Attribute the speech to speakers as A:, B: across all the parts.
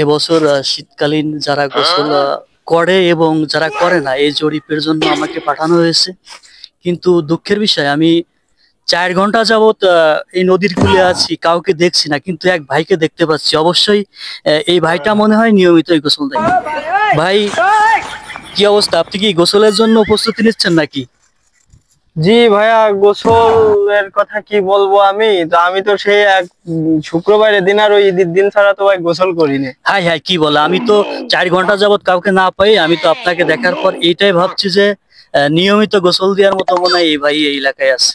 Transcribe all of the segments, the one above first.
A: এবছর শীতকালীন যারা গোসল করে এবং যারা করে না এই জরিপের জন্য আমাকে পাঠানো হয়েছে। কিন্তু দুঃখের বিষয়, আমি 4 ঘন্টা যাবত এই নদীর কূলে আছি, কাউকে দেখছি না, কিন্তু এক ভাইকে দেখতে পাচ্ছি। অবশ্যই এই ভাইটা মনে হয় নিয়মিতই গোসল দেয়। ভাই, কি অবস্থা? আপনি কি গোসলের জন্য প্রস্তুতি নিচ্ছেন নাকি?
B: জি ভাইয়া, গোসলের কথা কি বলবো। আমি তো সেই এক শুক্রবারের দিন আর ওই ঈদের দিন ছাড়া তো ভাই গোসল করিনি।
A: হাই হাই, কি বলে! আমি তো 4 ঘন্টা যাবত কাউকে না পাই, আমি তো আপনাকে দেখার পর এইটাই ভাবছি যে নিয়মিত গোসল দেওয়ার মতো মনে হয় এই ভাই এই এলাকায় আছে।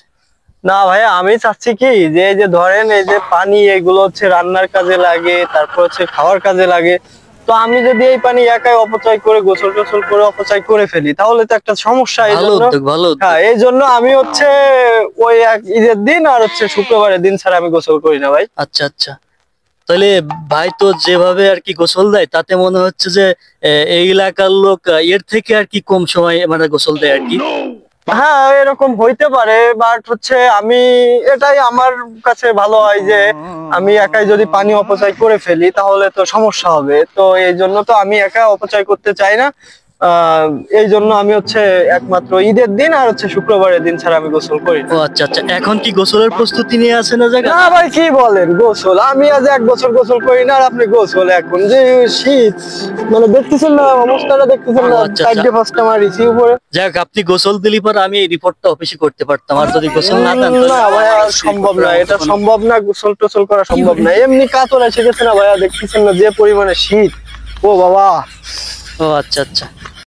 B: না ভাইয়া, আমি চাচ্ছি কি যে এই যে ধরেন এই যে পানি এগুলো হচ্ছে রান্নার কাজে লাগে, তারপর হচ্ছে খাওয়ার কাজে লাগে। তো আমি যদি এই পানি একাই অপচয় করে গোসল টোসল করে অপচয় করে ফেলি তাহলে তো একটা সমস্যা। এই
A: ভালো
B: জন্য
A: উদ্যোগ, ভালো উদ্যোগ।
B: হ্যাঁ, এই জন্য আমি হচ্ছে ওই এক ঈদের দিন আর হচ্ছে শুক্রবারের দিন ছাড়া আমি গোসল করি না ভাই।
A: আচ্ছা আচ্ছা, তাহলে ভাই তো যেভাবে আর কি গোসল দেয় তাতে মনে হচ্ছে যে এই এলাকার লোক এর থেকে আর কি কম সময় মানে গোসল দেয় আর কি।
B: হ্যাঁ, এরকম হইতে পারে, বাট হচ্ছে আমি এটাই আমার কাছে ভালো হয় যে আমি একাই যদি পানি অপচয় করে ফেলি তাহলে তো সমস্যা হবে। তো এই জন্য তো আমি একা অপচয় করতে চাই না। আহ এই জন্য আমি হচ্ছে একমাত্র ঈদের দিন আর হচ্ছে শুক্রবারের দিন ছাড়া আমি গোসল করি
A: ও
B: না।
A: আচ্ছা আচ্ছা, এখন কি গোসলের প্রস্তুতি নিয়ে আছেন না জায়গা?
B: না ভাই, কি বলেন গোসল? আমি আজ 1 বছর গোসল করি না আর আপনি গোসল! এখন যে শীত, মানে দেখতেছেন না অবস্থাটা, দেখতেছেন
A: ও
B: না
A: আচ্ছা আচ্ছা,
B: 4-5টা মারিছি উপরে।
A: যাক, আপনি গোসল দিলি পর আমি এই রিপোর্টটা অফিসে করতে পারতাম, আর যদি গোসল না দেন
B: না ভাইয়া, সম্ভব না, এটা সম্ভব না, গোসল টোসল করা সম্ভব না। এমনি কাতর এসে গেছে না ভাইয়া, দেখতেছেন না যে পরিমাণে শীত। ও বাবা!
A: ও আচ্ছা আচ্ছা।